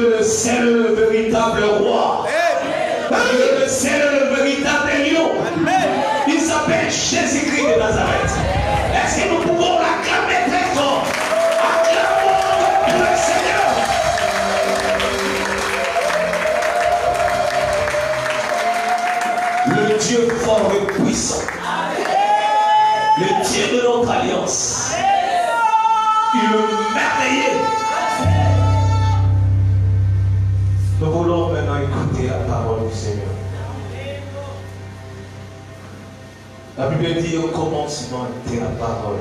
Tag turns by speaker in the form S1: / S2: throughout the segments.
S1: le seul véritable roi. Dieu le seul véritable lion. Il s'appelle Jésus-Christ de Nazareth. Est-ce que nous pouvons l'acclamer très fort? Acclamons pour le Seigneur. Le Dieu fort et puissant. Le Dieu de notre alliance. Il est merveilleux. Nous voulons maintenant écouter la parole du Seigneur. La Bible dit au commencement était la parole.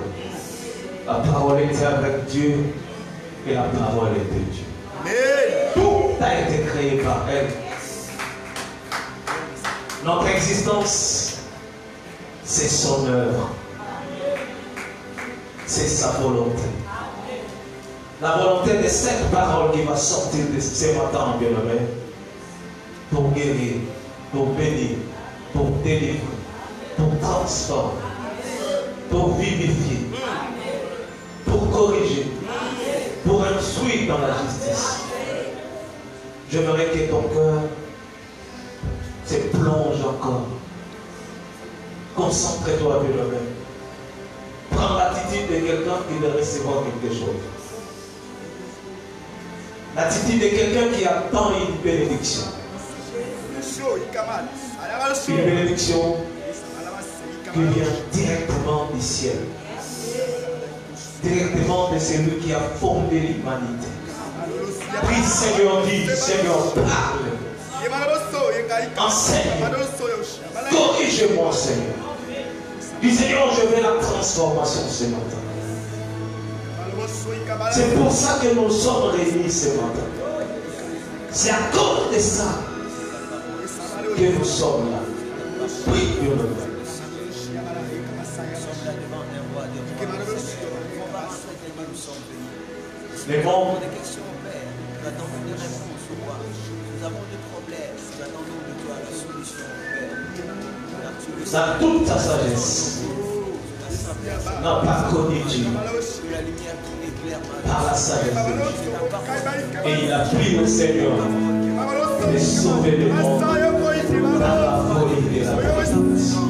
S1: La parole était avec Dieu et la parole était Dieu. Tout a été créé par elle. Notre existence, c'est son œuvre. C'est sa volonté. La volonté de cette parole qui va sortir de ce matin, bien-aimé, pour guérir, pour bénir, pour délivrer, pour transformer, pour vivifier, pour corriger, pour instruire dans la justice. J'aimerais que ton cœur se plonge encore. Concentre-toi, bien-aimé. Prends l'attitude de quelqu'un qui veut recevoir quelque chose. L'attitude de quelqu'un qui attend une bénédiction. Une bénédiction qui vient directement du ciel. Directement de celui qui a fondé l'humanité. Prie, Seigneur, dis, Seigneur, parle. Enseigne. Corrige-moi, Seigneur. Dis, Seigneur, je veux la transformation ce matin. C'est pour ça que nous sommes réunis ce matin. C'est à cause de ça que nous sommes là. Prie Dieu le Père. Les membres, nous attendons des réponses au roi. Nous avons des problèmes. Nous attendons de toi la solution, Père. Dans toute ta sagesse, n'a pas connu Dieu par la sagesse de Dieu. Et il a pris le Seigneur de sauver le monde par la folie de la bénédiction.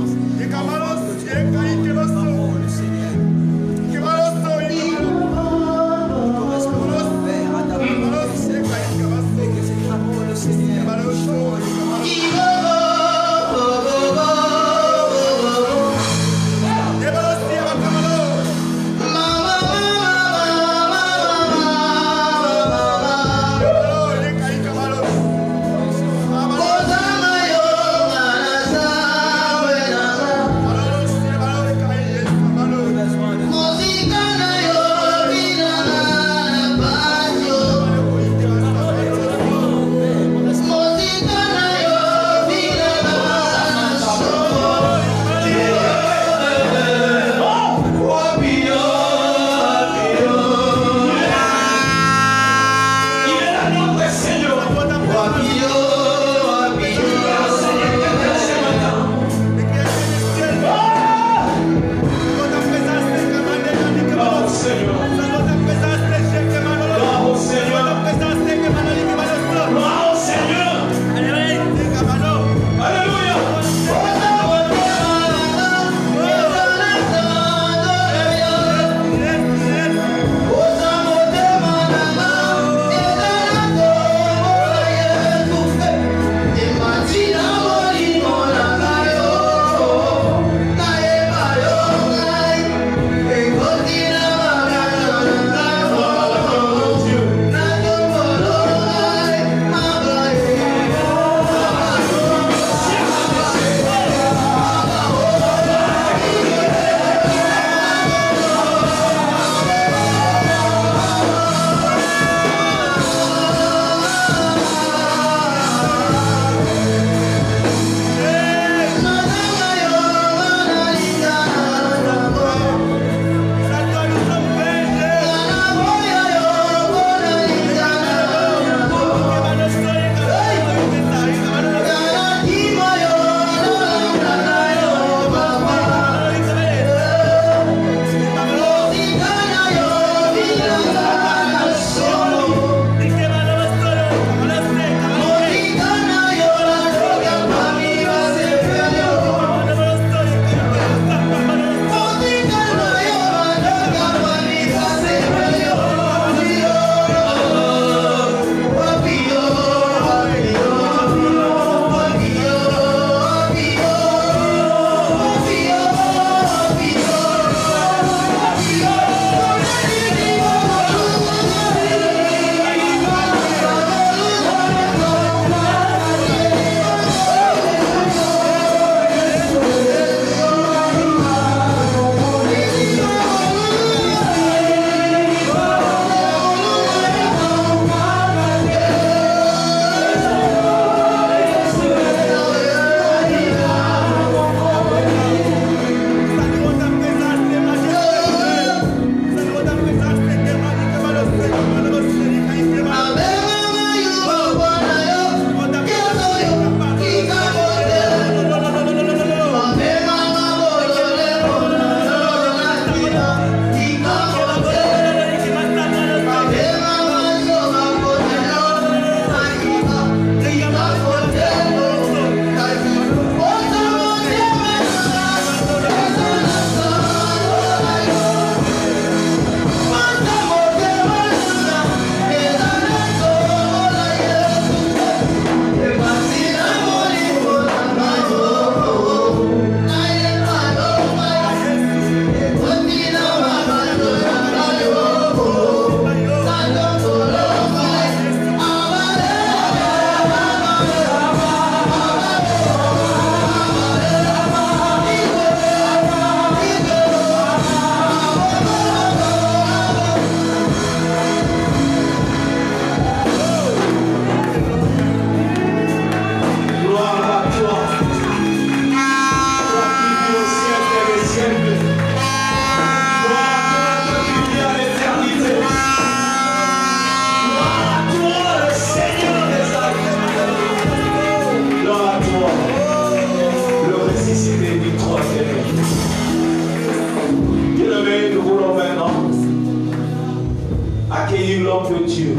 S1: nom de Dieu.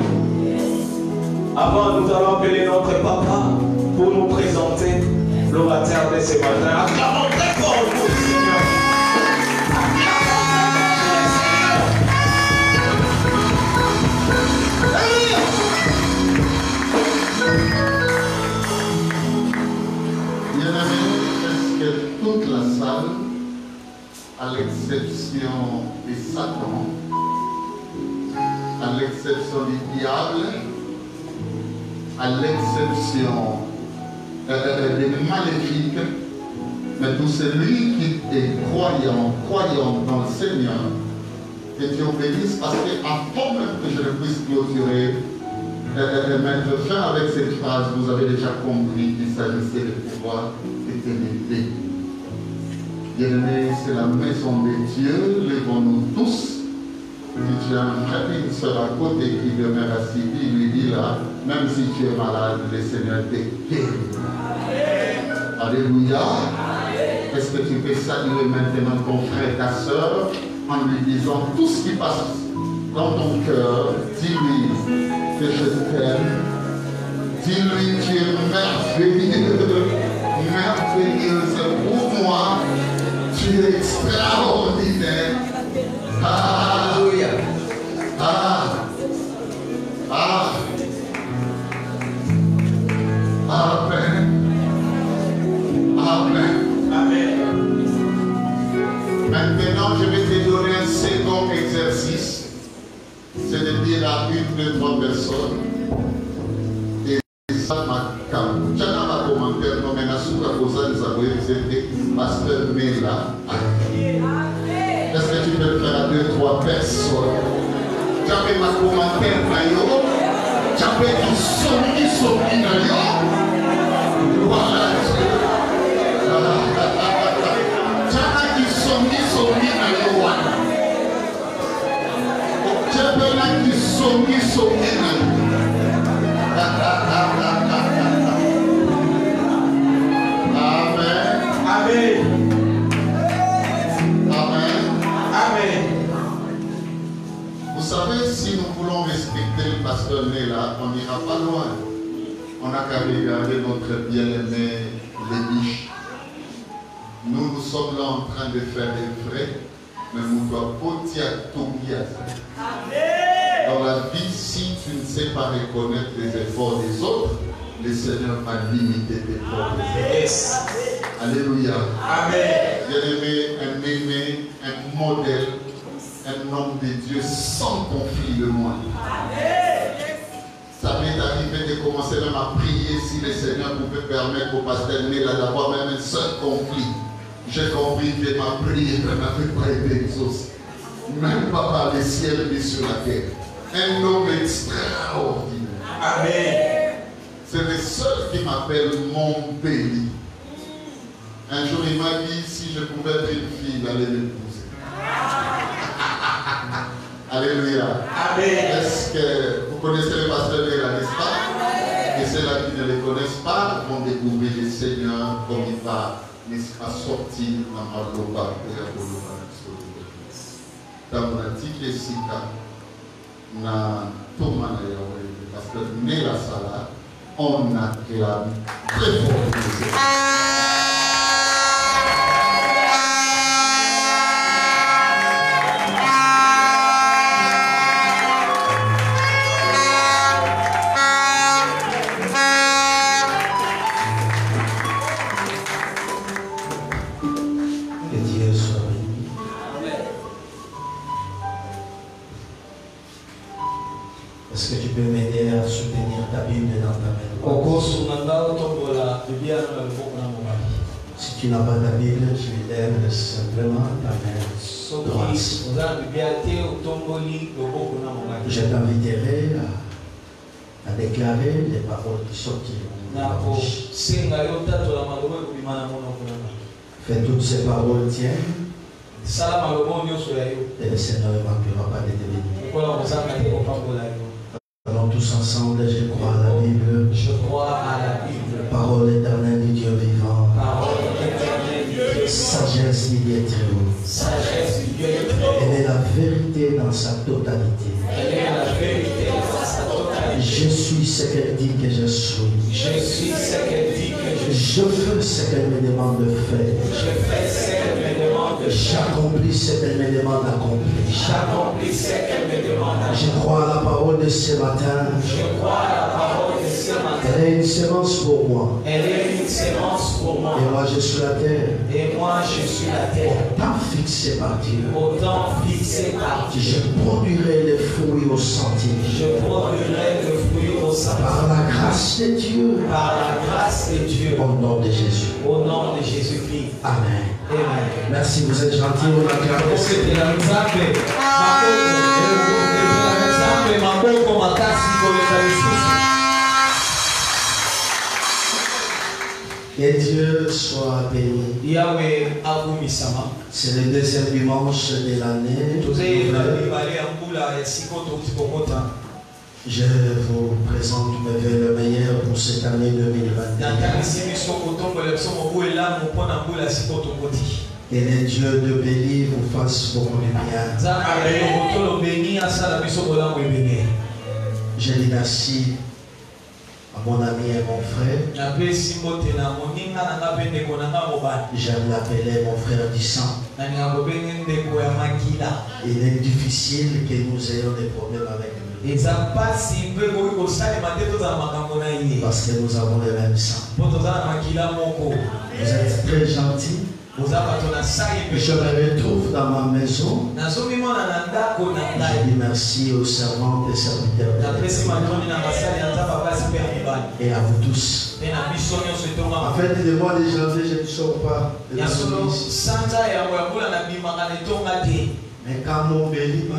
S1: Avant, nous allons appeler notre papa pour nous présenter l'orateur de ce matin. Acclamons très fort le nom du Seigneur.
S2: Est-ce que toute la salle, à l'exception de Satan, à l'exception du diable, à l'exception des maléfiques, mais tout celui qui est croyant dans le Seigneur, que Dieu bénisse, parce qu'avant même que je ne puisse clôturer, mettre fin avec cette phrase, vous avez déjà compris qu'il s'agissait de pouvoir éternité. Bien-aimés, c'est la maison de Dieu, levons-nous tous. Si tu as un frère et une soeur à côté qui demeure assis, il lui dit là, même si tu es malade, le Seigneur te guérit. Alléluia. Est-ce que tu peux saluer maintenant ton frère, ta soeur, en lui disant tout ce qui passe dans ton cœur, dis-lui que je t'aime, dis-lui tu es merveilleux, merveilleuse pour moi, tu es extraordinaire. Alléluia. Amen. Amen. Amen. Maintenant, je vais te donner un second exercice. C'est de dire à une, deux, trois personnes. Et ça m'a calmé. Chacun va commenter. Non, mais Nasuka Kosa, nous avons été pasteur Mela. Est-ce que tu peux le faire à deux, trois personnes? J'avais ma commentaire nayo. J'avais du son nayo. Voilà. J'avais du son nayo. J'avais du son nayo. Amen. Amen. Vous savez, si nous voulons respecter le pasteur Néla, on n'ira pas loin. On n'a qu'à regarder notre bien-aimé Lébiche. Nous sommes là en train de faire des vrais, mais nous devons pas tout bien. Dans la vie, si tu ne sais pas reconnaître les efforts des autres, le Seigneur va limiter tes efforts.
S1: Yes.
S2: Alléluia.
S1: Amen.
S2: Bien-aimé, un aimé, un modèle, un homme de Dieu sans conflit le moins. Ça m'est arrivé de commencer même à prier si le Seigneur pouvait permettre au pasteur Néla d'avoir même un seul conflit. J'ai compris que ma prière n'avait pas été exaucée. Même pas par le ciel mais sur la terre. Un homme extraordinaire. Amen. C'est le seul qui m'appelle mon béni. Un jour il m'a dit si je pouvais être une fille, il allait m'épouser. Alléluia. Amen. Est-ce que vous connaissez le pasteur Néla, n'est-ce pas? Et ceux-là qui ne le connaissent pas vont découvrir le Seigneur comme il va sortir dans ma loba et la loba. Dans mon antique sika, na Thomas na Yahweh, parce que Néla Sala, on acclame très fort.
S3: Est-ce que tu peux m'aider à soutenir ta Bible dans ta main? Si tu n'as pas ta Bible, tu lèves simplement ta main droite. Je t'inviterai à déclarer les paroles qui sortiront de ta bouche. Fais toutes ces paroles tiennes. Et le Seigneur ne manquera pas de te bénir. Allons tous ensemble, je crois à la Bible.
S4: Je crois à la Bible.
S3: Parole éternelle du Dieu vivant.
S4: Parole éternelle du Dieu.
S3: Sagesse du Dieu très haut.
S4: Sagesse du Dieu très haut.
S3: Elle est la vérité dans sa totalité.
S4: Elle est la vérité dans
S3: ce qu'elle dit que je suis.
S4: Je suis ce qu'elle dit que je suis.
S3: Je fais ce qu'elle me demande de faire.
S4: Je fais ce qu'elle me demande de faire.
S3: J'accomplis ce qu'elle me demande d'accomplir.
S4: J'accomplis ce qu'elle me demande d'accomplir.
S3: Je crois à la parole de ce matin.
S4: Je crois à la parole de ce matin.
S3: Elle est une sémence pour moi.
S4: Elle est une sémence pour moi.
S3: Et moi je suis la terre.
S4: Et moi je suis la terre.
S3: Autant fixé par Dieu.
S4: Autant fixé par Dieu.
S3: Je produirai les fruits au centime.
S4: Je produirai le fruit au centime.
S3: Par la grâce de Dieu.
S4: Par la grâce de Dieu.
S3: Au nom de Jésus.
S4: Au nom de Jésus-Christ.
S3: Amen.
S4: Amen.
S3: Merci, vous êtes gentils. On acclame. Que Dieu soit béni.
S4: Yahweh akumisama.
S3: C'est le deuxième dimanche de l'année. Je vous présente mes vœux le meilleur pour cette année 2021. Et le Dieu de béni vous fasse beaucoup de bien. Je dis merci à mon ami et mon frère. J'aime l'appeler mon frère du sang. Il est difficile que nous ayons des problèmes avec lui. Parce que nous avons le même sang. Vous êtes très gentil. Je me retrouve dans ma maison. Je dis merci aux servantes et serviteurs. Et à vous tous. En fait, le mois de janvier, je ne sors pas de la police. Mais quand mon béli m'a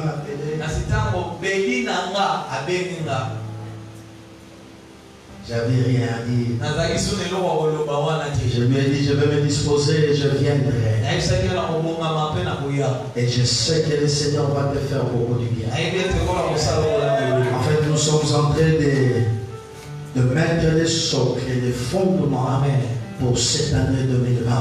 S3: appelé, j'avais rien à dire. Je lui ai dit, je vais me disposer et je viendrai. Et je sais que le Seigneur va te faire beaucoup du bien. En fait, nous sommes en train de mettre les socles et les fondements pour cette année 2020.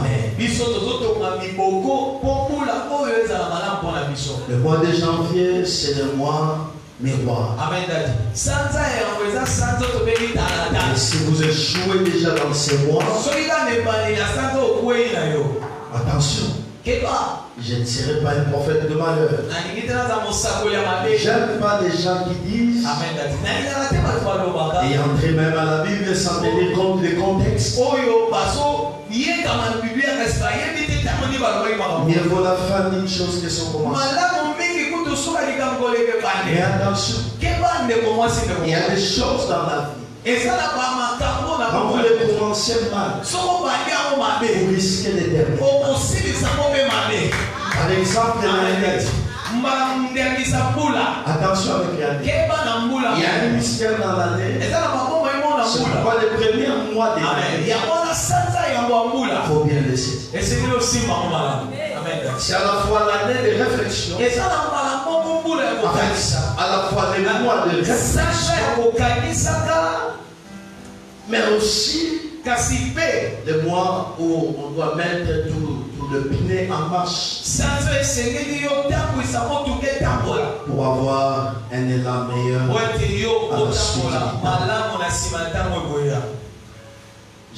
S3: Le mois de janvier, c'est le mois miroir. Et si vous échouez déjà dans ces mois, attention, je ne serai pas un prophète de malheur. J'aime pas les gens qui disent et entrer même à la Bible sans tenir compte des contextes. Mieux vaut la fin d'une chose que son commencement. Mais attention, il y a des choses dans la vie. Quand vous les commencez mal, vous risquez les derniers. Par exemple, attention avec l'année. Il y a un mystère dans l'année. C'est pourquoi les premiers mois de l'année, il faut bien le saisir. C'est à la fois l'année de réflexion, à la fois les mois de réflexion, mais aussi les mois où on doit mettre tout le pneu en marche pour avoir un élan meilleur à la suite.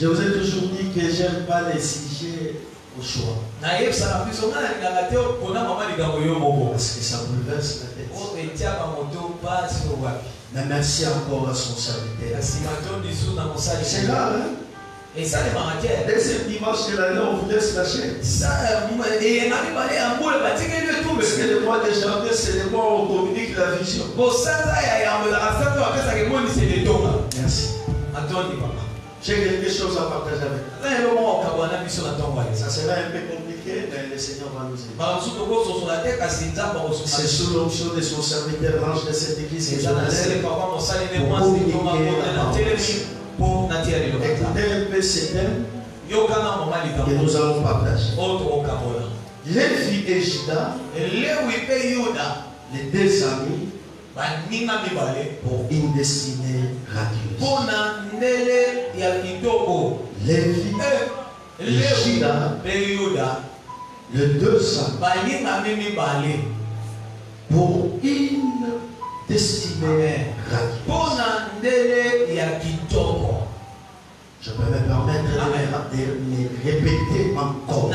S3: Je vous ai toujours dit que j'aime pas les sujets au choix. Parce que ça bouleverse la tête. Mais merci encore à son serviteur. C'est là, hein? Deuxième dimanche de l'année, on vous laisse lâcher. Parce que le mois de janvier, c'est le mois où on communique la vision. Merci. J'ai quelque chose à partager avec vous. Ça sera un peu compliqué, mais le Seigneur va nous aider. C'est sous l'onction de son serviteur, l'ange de cette église, que je l'ai pour communiquer la parole. Écoutez un peu ces thèmes que nous allons partager. Lévi et Juda, les deux amis, pour une destinée radieuse. Lévi et Juda, les deux amis, pour une
S2: destinée Je peux me permettre de répéter encore.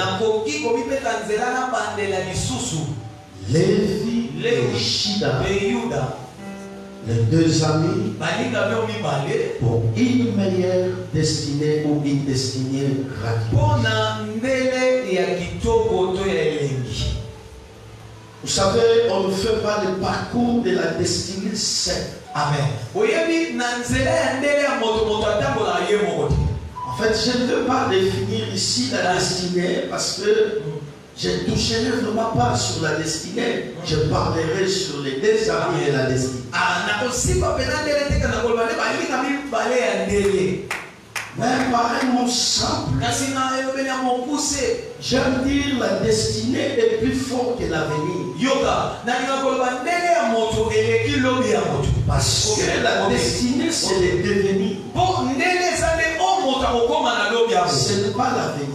S2: Lévi et Shida, les deux amis, pour une meilleure destinée ou une destinée radicale. Vous savez, on ne fait pas le parcours de la destinée seule.
S3: Amen.
S2: En fait, je ne veux pas définir ici la destinée parce que je ne toucherai vraiment pas sur la destinée. Je parlerai sur les deux amis de la destinée. Mais par un mot simple, j'aime dire la destinée est plus forte que l'avenir. Parce que la destinée, c'est le devenir. Ce n'est pas l'avenir.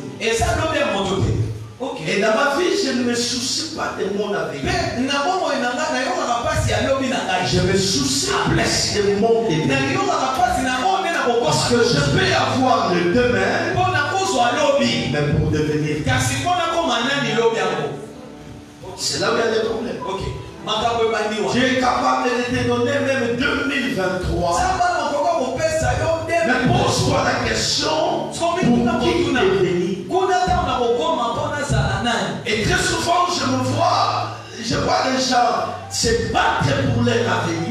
S2: Et dans ma vie, je ne me soucie pas de mon avenir. Je me soucie plus de mon devenir. Parce que je peux avoir le demain, mais pour devenir. C'est là où il y a des problèmes. Dieu est capable de te donner même 2023. Mais pose-toi la question, pour qui devenir? Et très souvent, je vois les gens se battre pour leur avenir.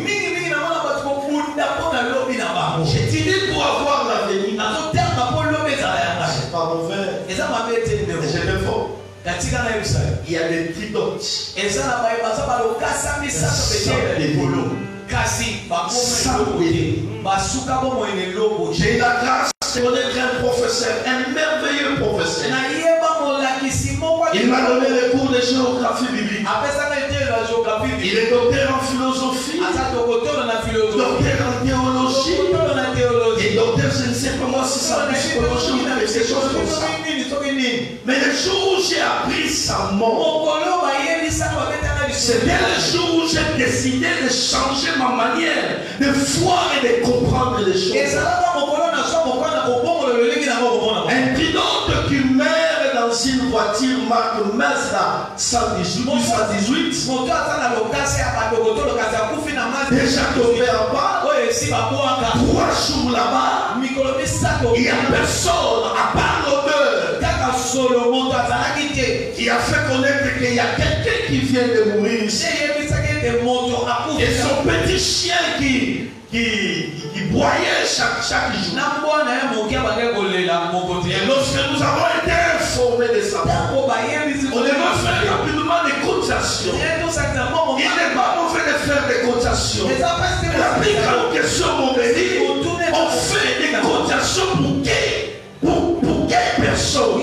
S2: J'ai dit pour avoir l'avenir. C'est pas mauvais. Mais je le faux. Il y a des tridotes. J'ai la grâce de connaître un professeur, un merveilleux professeur. Il m'a donné le cours de géographie biblique. Il est docteur en philosophie, docteur en théologie, et docteur, je ne sais pas moi si ça psychologie ou quelque chose comme ça. Mais le jour où j'ai appris sa mort, c'était le jour où j'ai décidé de changer ma manière de voir et de comprendre les choses. Un pilote qui meurt dans une voiture marque Mazda 118 ou 118, déjà tombé en bas, 3 jours là-bas, il n'y a personne à part l'odeur qui a fait connaître qu'il y a quelqu'un qui vient de mourir ici. Et son petit chien qui broyait chaque jour. Et lorsque nous avons été informés de ça, on devait faire rapidement des cotisations. Il n'est pas mauvais de faire des cotisations. La plus grande question, mon béni, on fait des cotisations pour quelle personne?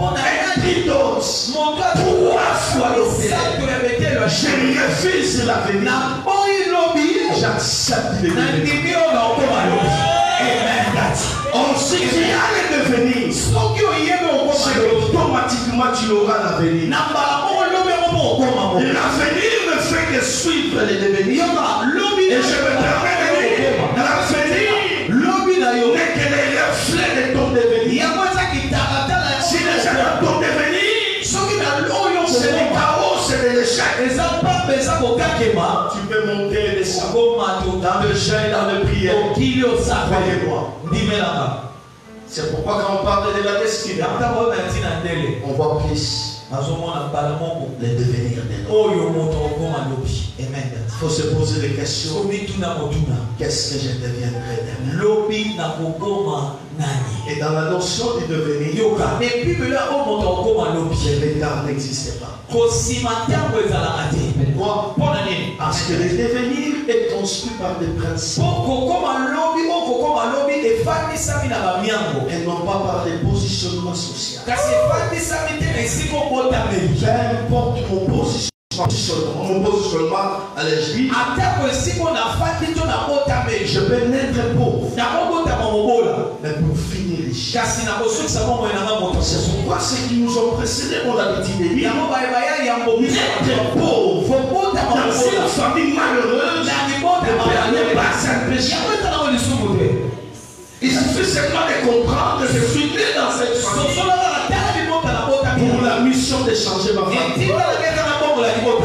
S2: Un pilote, 3 fois l'objet. Je refuse l'avenir. J'accepte le devenir. On sait qu'il y a le devenir. C'est automatiquement tu auras l'avenir. L'avenir ne fait que suivre le devenir. Et je me permets de dire, l'avenir n'est que le reflet de ton devenir. Si les gens de ton devenir, c'est du chaos, c'est de l'échec. Tu peux monter et descendre dans le jeûne et dans le prière. Croyez-moi. C'est pourquoi quand on parle de la destinée, on voit plus le devenir de l'homme. Il faut se poser des questions. Qu'est-ce que je deviendrai demain? Et dans la notion du devenir, le retard n'existe pas. Pourquoi? Parce que le devenir est construit par des principes et non pas par des positionnements sociaux. Peu importe mon positionnement à l'église, je peux naître pauvre, mais pour finir
S3: péché. C'est pourquoi ceux qui nous ont précédés ont l'habitude de dire n'êtes pauvres dans une famille malheureuse, le père n'est pas un péché. Il suffit seulement de comprendre que je suis né dans cette famille pour la mission de changer ma famille.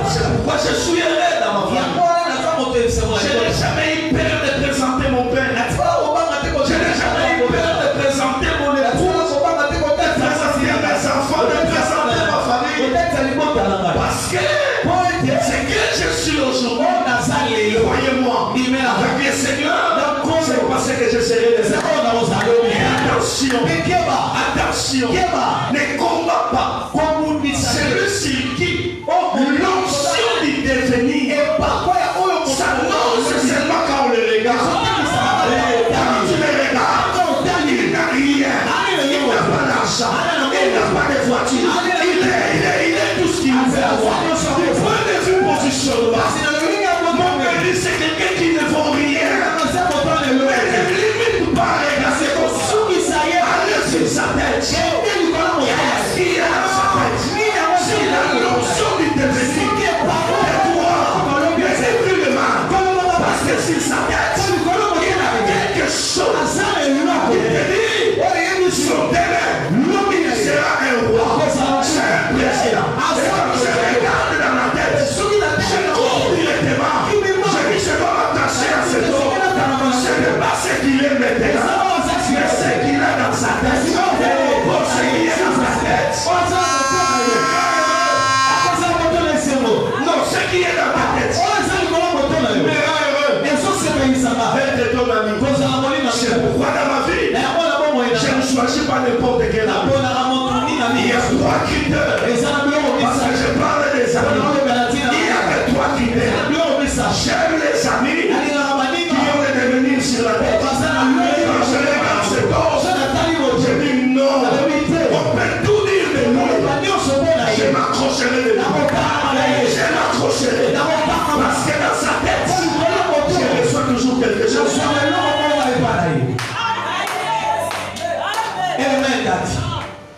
S3: C'est pourquoi je suis heureux dans ma famille. Je n'ai jamais eu peur de présenter mon père. Je n'ai jamais eu peur de présenter mon épouse, de présenter mes enfants, de présenter ma famille. Parce que c'est que je suis aujourd'hui, croyez-moi, avec le Seigneur, c'est parce que je serai les attention, ne combat pas. Celui-ci qui l'onction du devenir, c'est seulement quand on le regarde. Quand tu le regardes, il n'a rien. Il n'a pas d'argent. Il n'a pas de voiture. Il est tout ce qu'il veut avoir. Du point de vue positionnement, mon mari, c'est quelqu'un qui ne vaut rien. Mais ne limite pas regarder comme ça. Allez sur sa tête. Qu'est-ce qu'il a dans sa tête? C'est la notion du devenir. Sur sa tête, il a quelque chose qui te dit son terrain, il sera un roi, c'est un président. Et quand je regarde dans la tête, je cours directement, je dis je vais m'attacher à cet homme. Ce n'est pas ce qu'il est maintenant, mais ce qu'il a dans sa tête. Pour ce qu'il est dans sa tête. Non, ce qui est dans ta tête. Être ton ami. C'est pourquoi dans ma vie, je ne choisis pas n'importe quel ami. Il y a 3 critères. Parce que je parle des amis. Il y a que 3 critères. J'aime les amis qui ont le devenir sur la tête. Quand je regarde cet homme, je dis non. On peut tout dire de nous. Je m'accrocherai de nous. Je m'accrocherai. Parce que dans sa tête, je reçois toujours quelque chose.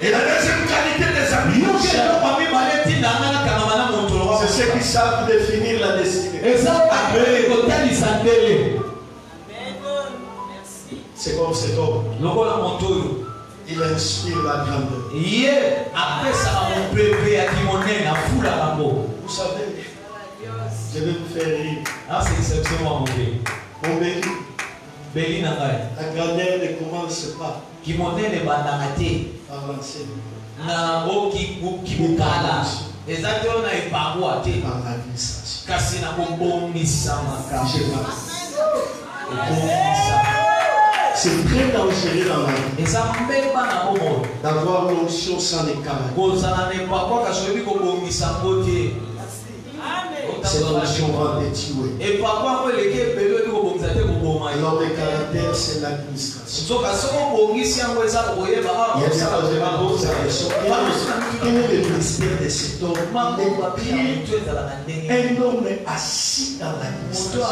S3: Et la deuxième qualité des amis, c'est ceux qui savent définir la destinée. C'est comme cet homme. Il inspire la grandeur. Vous savez, je vais vous faire rire. Mon béni, la grandeur ne commence pas par l'enseignement. Par l'administration. C'est très dangereux dans la vie d'avoir l'onction sans les camarades. Cette onction va te tuer. Alors le caractère, c'est l'administration. Quel est le ministère de cet homme? Un homme assis dans l'administration.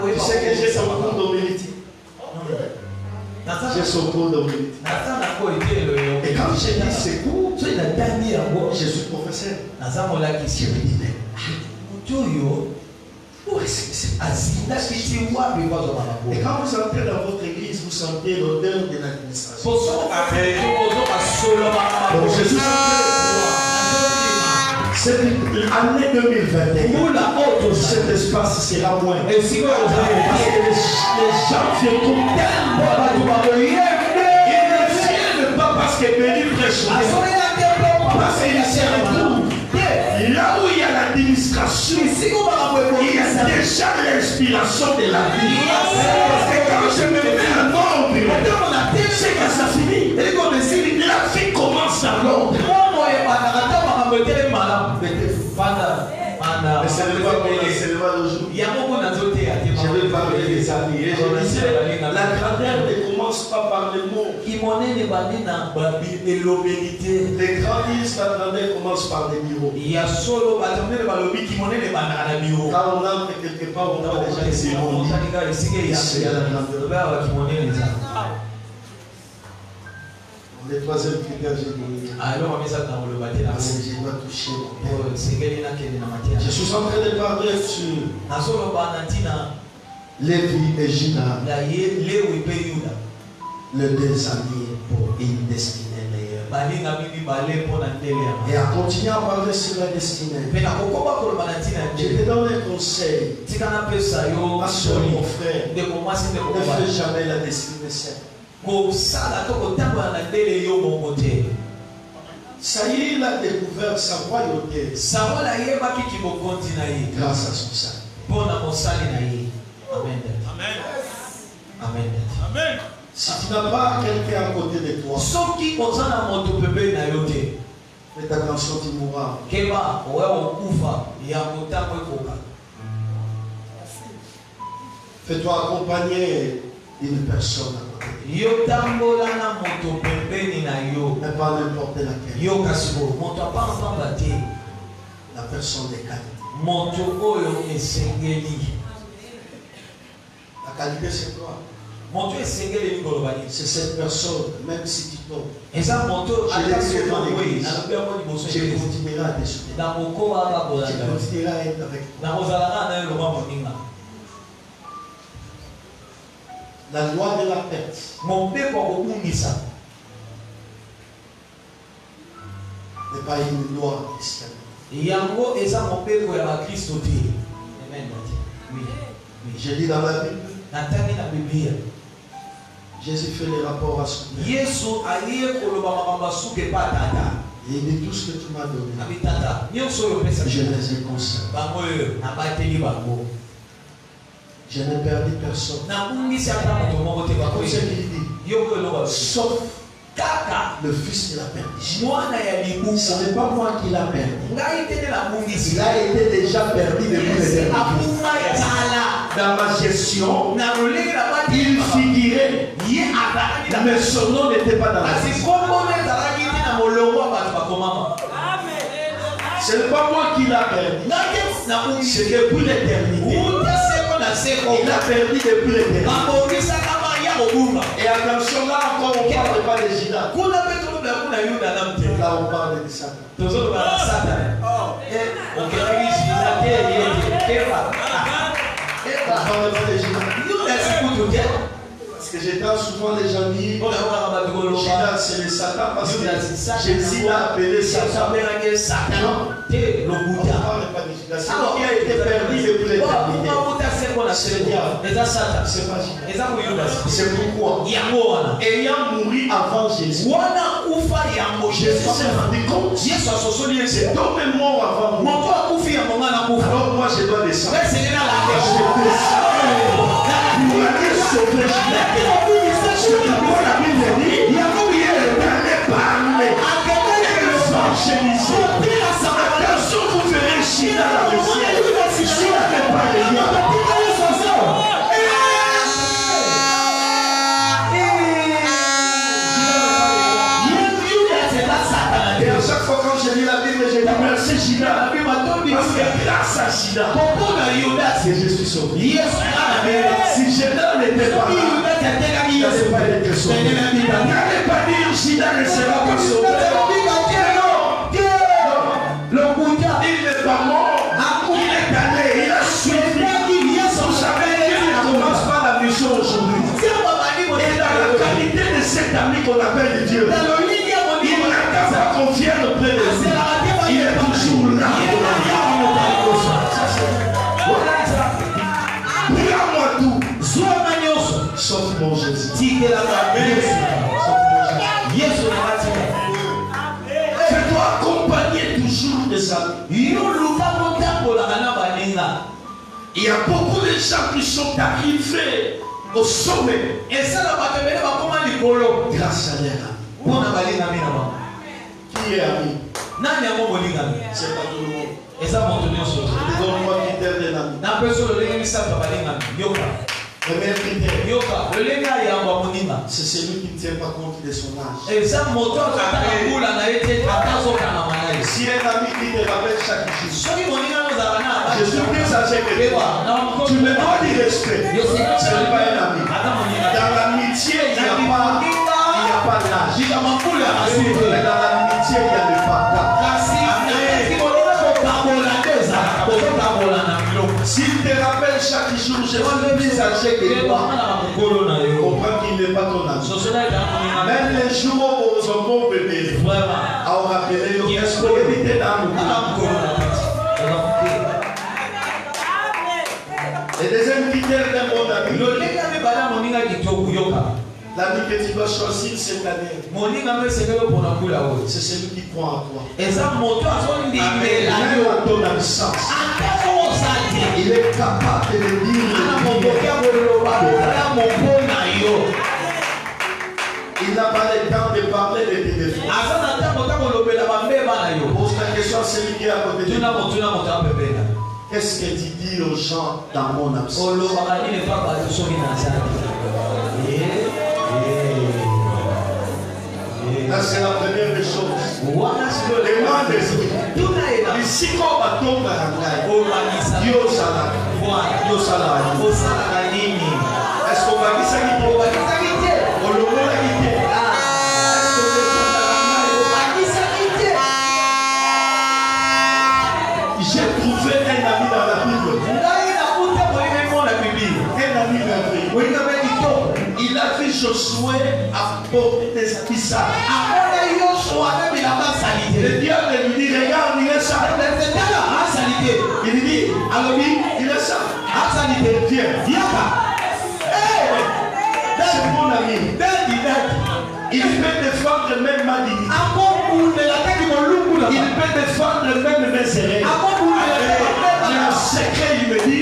S3: Tu sais que j'ai son cours d'humilité. J'ai son cours d'humilité. Et quand j'ai dit ce cours, je suis professeur. Où est-ce que c'est? Et quand vous entrez dans votre église, vous sentez l'odeur de l'administration. Donc je suis cette année 2021, cet espace sera moins. Parce que les gens viendront tellement. Ils ne viennent pas parce que Béni prêche. Parce qu'ils se retrouvent là où il y a l'administration, il y a déjà l'inspiration de la vie. Parce que quand je me mets à l'ordre, c'est que ça finit. La vie commence à l'ordre. Mais c'est le pas d'aujourd'hui. Je vais parler des amis. Et je disais, la grandeur ne commence pas par les mots. Les grands la grandeur commence par les bureaux. Quand on entre quelque part, on voit déjà les bureaux. Ici, il y a la grandeur. Le troisième critère, j'ai dit.
S4: Alors,
S3: je dois toucher mon père. Je suis en train de parler sur Lévi et Juda, les deux amis pour une destinée meilleure. Et à continuer à parler sur la destinée, je te donne un conseil. Ma soeur, mon frère, ne fais jamais la destinée seule. Saïd, il a découvert sa royauté grâce à son salut.
S4: Amen. Amen.
S3: Amen. Si tu n'as pas quelqu'un à côté de toi, fais attention, tu mourras. Fais-toi accompagner d'une personne à côté de toi. Mais pas n'importe laquelle. La personne des qualités. La qualité, c'est toi. C'est cette personne, même si tu tombes. Je continuerai à te soutenir. Je continuerai à être avec toi. La loi de la perte n'est pas une loi chrétienne. Je lis dans la Bible. Jésus fait les rapports à son père. Et de tout ce que tu m'as donné, je les ai conservés. Je n'ai perdu personne. Comme ce qu'il dit, sauf le fils de la perdition. Ce n'est pas moi qui l'a perdu. Il a été déjà perdu depuis l'éternité. Dans ma gestion, il figurait, mais son nom n'était pas dans la gestion. Ce n'est pas moi qui l'a perdu. C'est depuis l'éternité. Il a perdu depuis l'éternité. Et attention, là encore, on ne parle pas de Juda. Là, on parle de Satan. Parce que j'entends souvent les gens dire Judas c'est le Satan parce que Jésus l'a appelé Satan. On ne parle pas de Judas. C'est qui a été perdu depuis l'éternité. C'est le diable. C'est pas Judas. C'est pourquoi ayant mouru avant Jésus, Jésus s'est rendu compte. C'est donc mort avant moi. Alors moi je dois descendre. Je descends. Pour aller sauver Judas. D'abord la Bible dit, il y a le dernier parler. Et l'évangéliser. Attention, vous verrez Judas dans le ciel. Judas n'est pas le diable. Et à chaque fois quand je lis la Bible, je dis merci Judas. Parce que grâce à Judas, que je suis sauvé. Si Judas n'était pas là, il n'allait pas être sauvé. Il n'allait pas dire Judas ne sera pas sauvé. Il n'est pas mort. Il est allé, il a suivi. Vous savez, Dieu ne commence pas la mission aujourd'hui. Et dans la qualité de cet ami qu'on appelle Dieu, il n'a qu'à confier auprès de lui. Il est toujours là. Prends-moi tout. Sauf mon Jésus. Fais-toi accompagner toujours des amis. Il y a beaucoup de gens qui sont arrivés au sommet grâce à leur ami. Qui est ami? C'est pas tout le monde. Donne-moi un critère d'un ami. Premier critère, c'est celui qui ne tient pas compte de son âge. Si un ami qui te rappelle chaque jour, je suis plus âgé que toi, tu me dois du respect. Ce n'est pas un ami. Dans l'amitié, il n'y a pas d'âge. Mais dans l'amitié, il y a le partage. S'il te rappelle chaque jour, je suis plus âgé que toi, comprends qu'il n'est pas ton ami. Même les jours où on se moque bébé, on rappelle, est-ce qu'on évite dans le et deuxième critère d'un bon ami, l'ami que tu dois choisir cette année, c'est celui qui croit en toi. Même dans ton absence, il est capable de le dire. Il n'a pas le temps de parler de tes défauts. Pose la question à celui qui est à côté de toi. Qu'est-ce que tu dis aux gens dans mon absence? Là, c'est la première des choses. Demande l'esprit. Ici, quand on tombe à la Dieu s'ala. Est-ce qu'on va dire ça? On le voit la guité. J'ai trouvé un ami dans la Bible. Un ami merveilleux. Il a vu Josué apporter des habits sales. Le diable lui dit, regarde, il est sale. Il lui dit, alors oui, il est sale. Viens. C'est mon ami. Il peut défendre même ma dignité. Il peut défendre même mes erreurs. Il y a un secret, il me dit.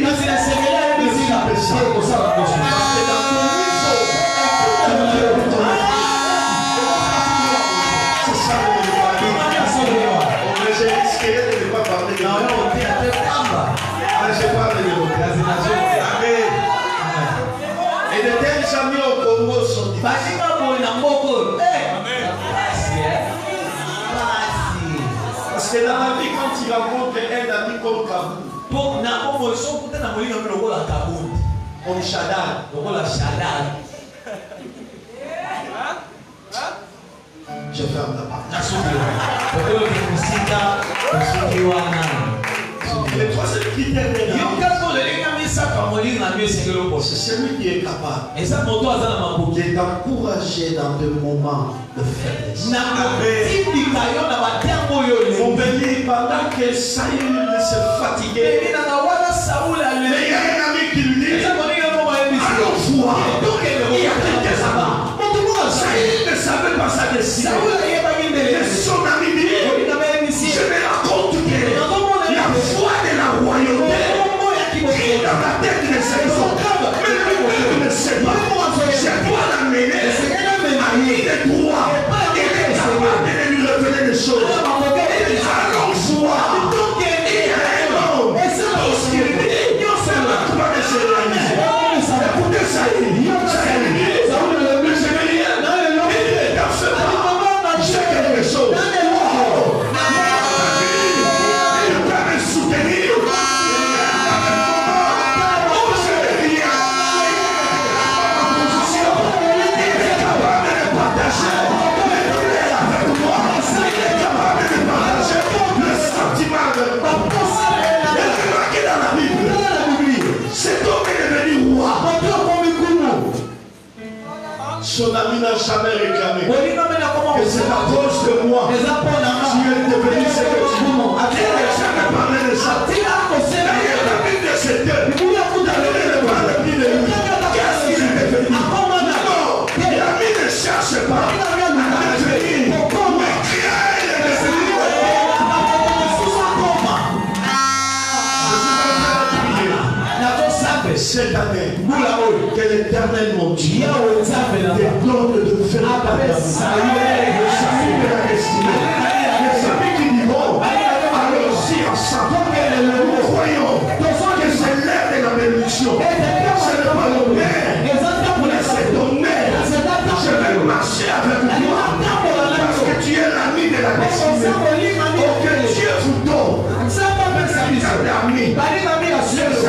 S3: Et de tels amis au Congo sont difficiles. Parce que dans la vie, quand tu rencontres un ami comme Kaboul, comme Shaddai, je ferme la porte. Le troisième critère de c'est celui qui est capable de t'encourager dans des moments de faiblesse. Mon béni, pendant que Saül se fatiguait, mais il y a un ami qui lui dit, allons voir, il y a quelques années. Saül ne savait pas sa destinée. Et son ami dit, je me rends compte que la foi de la royauté qui dans la tête de ces hommes, mais lui-même ne sait pas. Je dois l'amener à l'île de droit. Il est capable de lui révéler des choses. Allons voir. Il y a un homme. Lorsqu'il dit, c'est la croix de ses amis. Écoutez ça, il dit, mais je n'ai rien. Il est dans ce pas. J'ai quelque chose. Il peut me soutenir. Son ami n'a jamais réclamé que c'est à cause de moi tu es devenu ce que tu es. Il n'a jamais parlé de ça. D'ailleurs, la Bible de cet homme, il ne parle plus de lui. Qu'est-ce qu'il est devenu? Non, l'ami ne cherche pas à devenir, mais crée le devenir. Cette année, que l'Éternel mon Dieu te donne de faire le salut de la destinée. Les amis qui diront, allons-y ensemble. Nous croyons que c'est l'heure de la bénédiction. Ce n'est pas l'honneur, mais c'est ton aide. Je vais marcher avec toi parce que tu es l'ami de la destinée. Oh, que Dieu vous donne des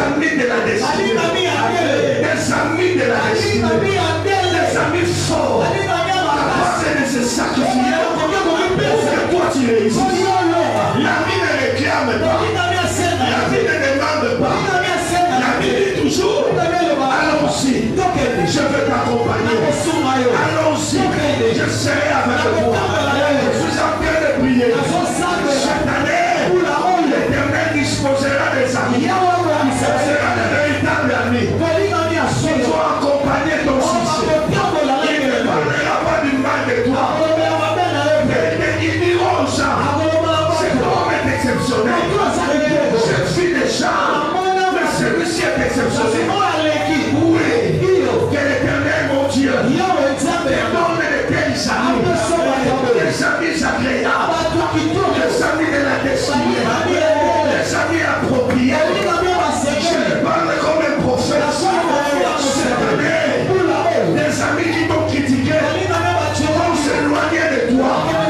S3: amis de la destinée. Des amis de la destinée. Des amis forts. Capables de se sacrifier.
S2: marcherai avec toi. Je suis en train de prier. Cette année, l'Éternel disposera des amis. Ce sera de véritables amis. Ils vont accompagner ton succès. Il ne parlera pas du mal de toi. Ils diront aux gens, cet homme est exceptionnel. Cette fille déjà, mais celui-ci est exceptionnel. Oui, que l'Éternel, mon Dieu, donne de tels amis. Des amis agréables. Des amis de la destinée. Des amis appropriés. Je parle comme un prophète. Cette année, des amis qui t'ont critiqué, vont s'éloigner de toi. Car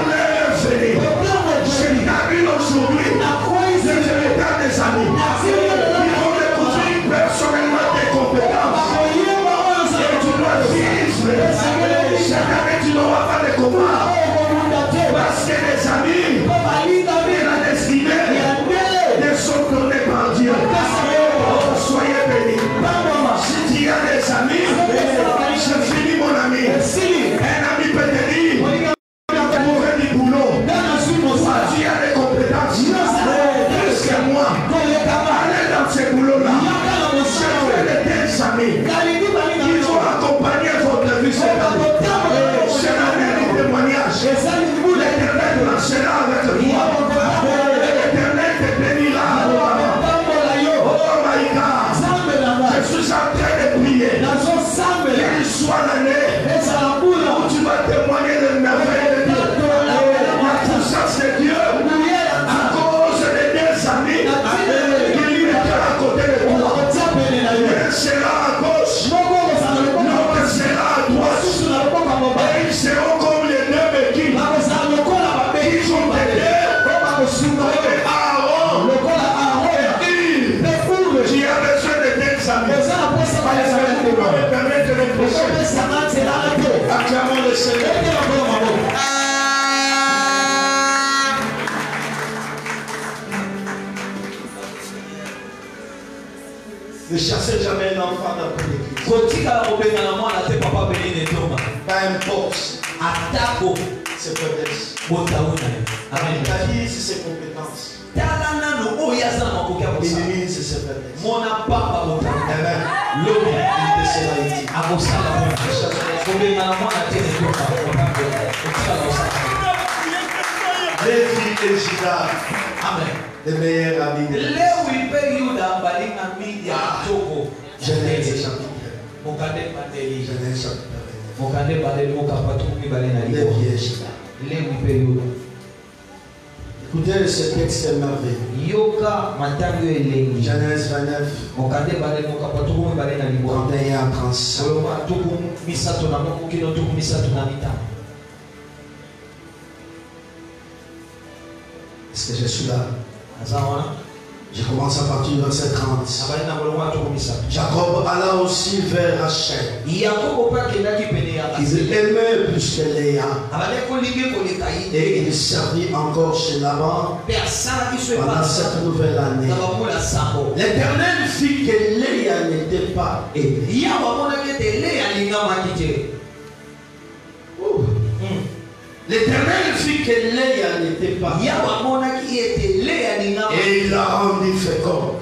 S2: l'heure est venue. Je t'habille aujourd'hui de véritables amis. Ils vont découvrir personnellement tes compétences. Et tu dois vivre. Cette année, tu n'auras pas de combat. Parce que les amis de la destinée ne sont donnés par Dieu. Oh, soyez bénis. Si tu as des amis, je finis mon ami. Un ami peut te dire, trouver du boulot. Tu as des compétences. Plus que moi. Allez dans ces boulots-là. Je fais de tels amis. Ils vont accompagner votre vie cette année. C'est l'année du témoignage. L'Éternel marchera avec toi. L'Éternel te bénira. Oh my God. Je suis en train de prier. Qu'il soit l'année où tu vas témoigner de merveilles de Dieu. La puissance de Dieu à cause de tes amis qui lui mettent à côté de toi. Il sera à gauche, l'autre sera à droite. Et ils seront comme les deux béquilles qui sont aidés. Aaron qui a besoin de tes amis. Me permettre de prêcher. Acclamons le Seigneur. Ne chassez jamais un enfant dans l'église. Pas importe. Ses faiblesses. Il a dit c'est ses compétences. Il minimise ses faiblesses. Amen. L'homme, il te sera utile. Lévi et Juda. Amen. Les meilleurs amis de l'Église. Genèse chapitre 1. Genèse chapitre 1. Lévi et Juda. Écoutez ce texte est merveilleux. Genèse 29. 31 à 35. Est-ce que je suis là? Je commence à partir du verset 30. Jacob alla aussi vers Rachel. Il aimait plus que Léa. Et il servit encore chez Laban pendant cette nouvelle année. L'Éternel fit que Léa n'était pas aimée. L'Éternel fit que Léa n'était pas et il l'a rendu fécond.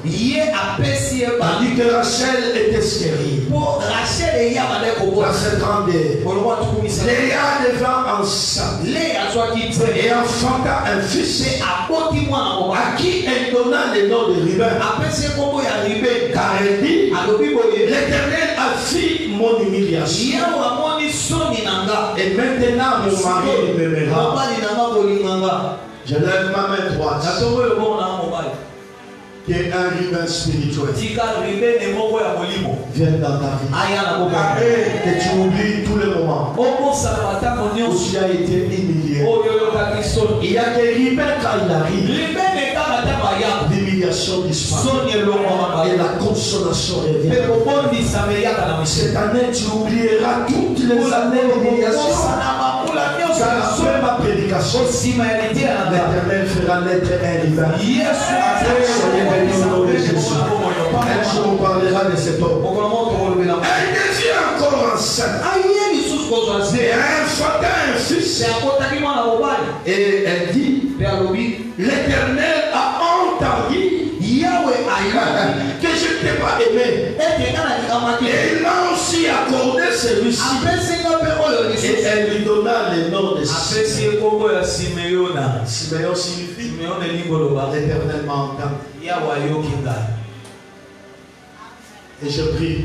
S2: Tandis que Rachel était stérile. Verset 32. Léa devint enceinte et enfanta un fils à qui elle donna le nom de Ruben. Car elle dit, l'Éternel a fait mon humiliation. Et maintenant mon mari m'aimera. Je lève ma main droite. Que un Ruben spirituel vienne dans ta vie. Que tu oublies tous les moments où tu as été humilié. Il y a des Ruben quand il arrive. L'humiliation disparaît et la consolation revient. Cette année tu oublieras toutes les années d'humiliation. Après ma prédication, l'Éternel fera naître un Ruben. Soyez bénis au nom de Jésus. Un jour on parlera de cet homme. Elle devient encore enceinte.
S3: Et elle enfantait un fils. Et elle dit, l'Éternel a entendu que je ne t'ai pas aimé. Et il m'a aussi accordé celui-ci. Et elle lui donna le nom de Siméon. Siméon signifie l'Éternel m'a entendu. Et je prie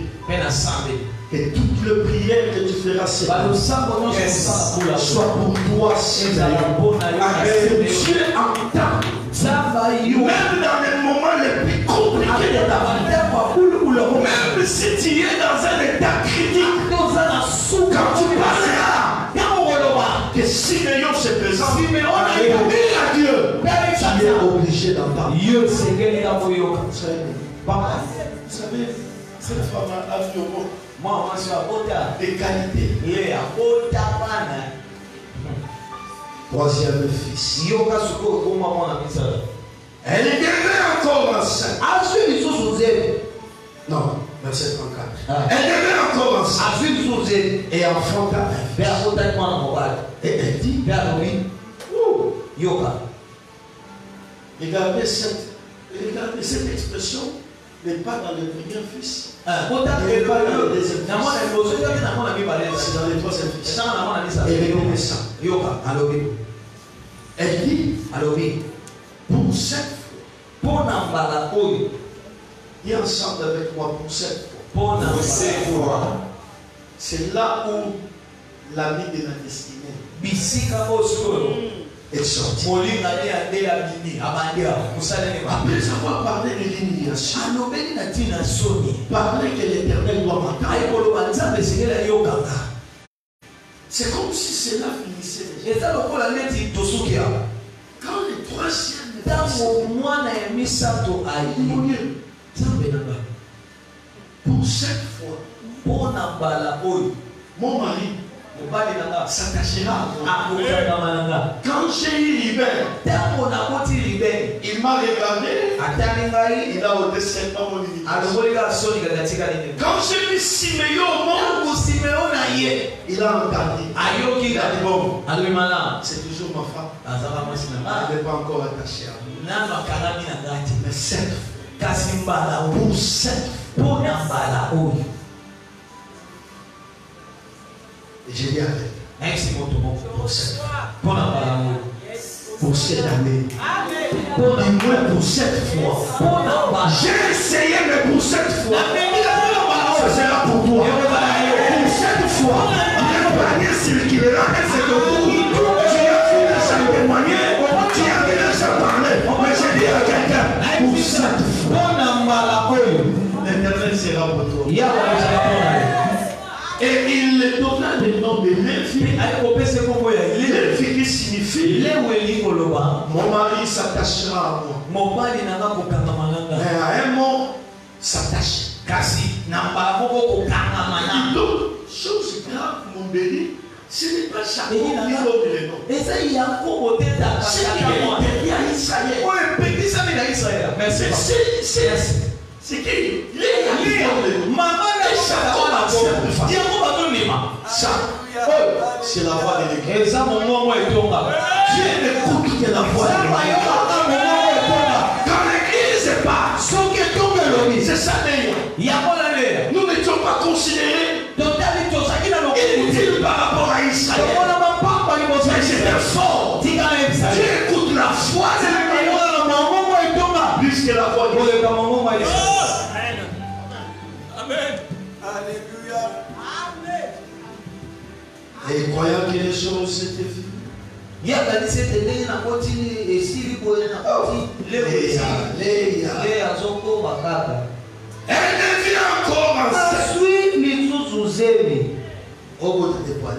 S3: que toutes les prières que tu feras cette nuit soient pour toi, Siméon. Dieu entend. Même dans les moments les plus compliqués de ta vie, même si tu es dans un état critique, quand tu parleras, que Siméon se présente, à Dieu, tu es obligé d'entendre. Vous savez, cette femme a vu au mot des qualités. Troisième fils. Elle est encore enceinte. Non, verset 34. Elle est encore enceinte. Et enfanta un fils. Et elle dit, regardez cette expression n'est pas dans le premier fils. C'est dans les troisième fils. Et regardez ça. Elle dit, pour cette fois, viens ensemble avec moi pour cette fois. C'est là où l'ami de la destinée est sorti. Après avoir parlé de l'humiliation, parler que l'Éternel doit m'entendre. C'est comme si cela finissait déjà. Quand le troisième pour cette fois, mon mari s'attachera à moi. Quand j'ai eu l'hiver, il m'a regardé, il a ôté 7 ans mon iniquité. Quand j'ai mis Siméon au monde, il a entendu. Il a dit bon, c'est toujours ma femme. Elle n'est pas encore attachée à moi. Mais cette fois, pour cette fois, et j'ai dit avec pour cette année, pour cette fois, j'ai essayé, mais pour cette fois, ce sera pour toi. Pour cette fois, le panier circulera et c'est que vous, tu as déjà témoigné, tu as déjà parlé, mais j'ai dit à quelqu'un, pour cette fois, l'Éternel sera pour toi. Et il le donna le nom de Lévi. Lévi qui signifie mon mari s'attachera à moi. Mais à un mot, s'attache. Donc, chose grave, mon béni, ce n'est pas chaque qui donne le nom. C'est qui est Israël. C'est qui c'est la voix de l'église. Dieu n'écoute que la voix de l'église. Quand l'église part, c'est ça d'ailleurs. Nous n'étions pas considérés inutiles par rapport à Israël. Mais c'était fort. Dieu écoute la voix de l'église plus que la voix de l'église. Amen. Alléluia. Amen. Et croyant que les choses étaient finies. Elle devient encore enceinte. Au bout de quoi?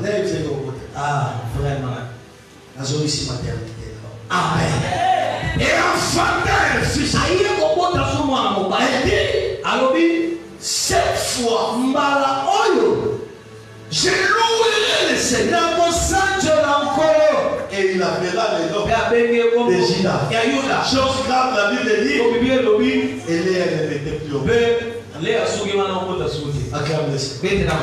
S3: Ah, vraiment. La zone ici maternité. Amen. Et enfanta un fils. Elle dit, cette fois, j'ai loué le Seigneur. Et il appela le nom de Gina. Chose grave, la Bible dit, et Léa ne l'était plus au monde. Acclame le Seigneur.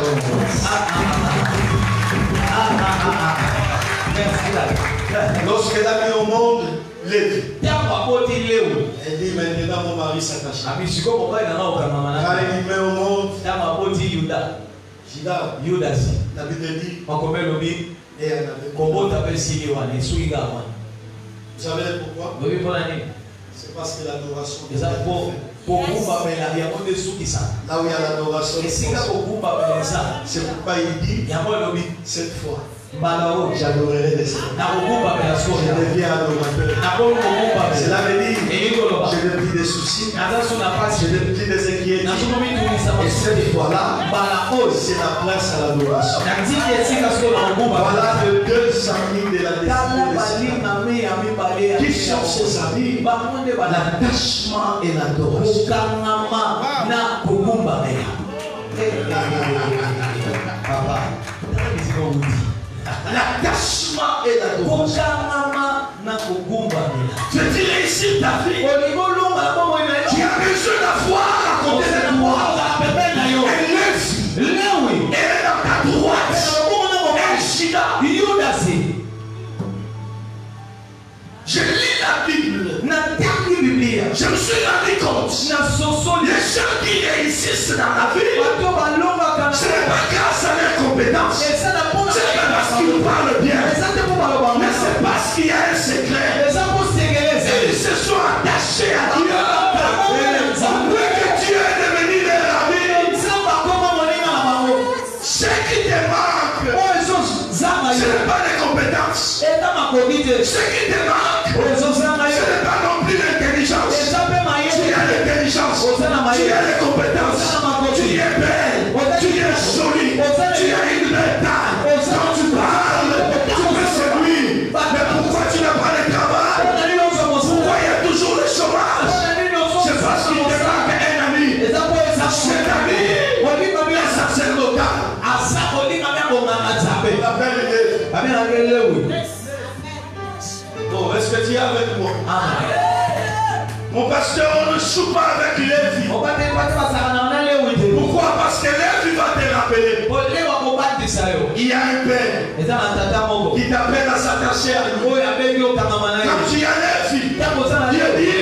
S3: Lorsque elle a mis au monde Lévi, elle dit maintenant mon mari s'attache. Quand il met au monde Judas, la Bible dit, et elle avait. Vous savez pourquoi? C'est parce que l'adoration est là où il y a l'adoration, c'est pourquoi il dit cette fois j'adorerai les Seigneurs. Je deviens adorateur. Cela veut dire je n'ai plus de soucis, je n'ai plus des inquiétudes. Et cette fois-là, c'est la place à l'adoration. Voilà les deux amis de la destinée. Qui sont ces amis? L'attachement et l'adoration. Papa, l'attachement et l'adoration. Je dirais ici ta vie, tu as besoin d'avoir à côté de toi un Lévi, et dans ta droite un Judas. Je lis la Bible, je me suis rendu compte, les gens qui réussissent dans la vie, ce n'est pas grâce à leurs compétences, ce n'est pas parce qu'ils parlent bien, mais c'est parce qu'il y a un secret. Et ils se sont attachés à Dieu. Après que Dieu est devenu leur ami, ce qui te manque, ce n'est pas les compétences. Ce qui te manque, ce n'est pas non plus l'intelligence. Tu as l'intelligence, tu as les compétences, tu es belle, tu es jolie, tu as une belle taille. Quand tu parles, tu peux séduire. Mais pourquoi tu n'as pas de travail? Pourquoi il y a toujours le chômage? C'est parce qu'il te manque un ami. Cet ami est sacerdotal. Bon, est-ce que tu es avec moi? Mon pasteur, on ne joue pas avec Lévi. Pourquoi? Parce que Lévi va te rappeler. Il y a un père qui t'appelle à s'attacher à lui. Quand tu as Lévi, Dieu dit,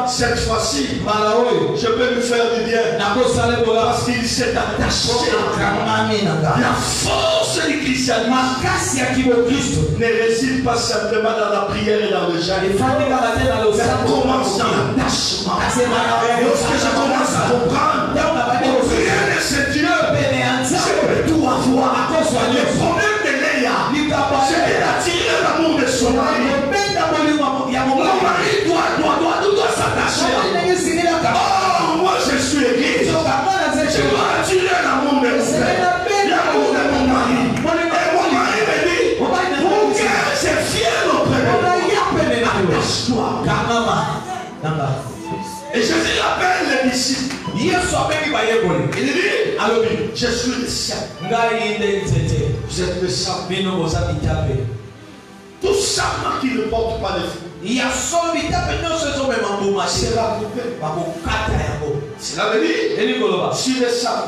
S3: cette fois-ci, je peux lui faire du bien. Parce qu'il s'est attaché. La force du christianisme ne réside pas simplement dans la prière et dans le jeûne. Ça commence dans l'attachement. Lorsque je commence à comprendre, rien ne se Dieu, je peux tout avoir. Le problème de Léa, c'est qu'elle a tiré l'amour de son mari. Mon mari doit s'attacher. Oh, moi je suis église. Je dois attirer l'amour de mon père, l'amour de mon mari. Et mon mari me dit, mon cœur c'est fier auprès de toi. Attache-toi. Et Jésus appelle les disciples. Il dit, je suis le saint. Vous êtes le saint. Tout ça qui ne porte pas les fruits. C'est la poupée. Cela veut dire, si les saints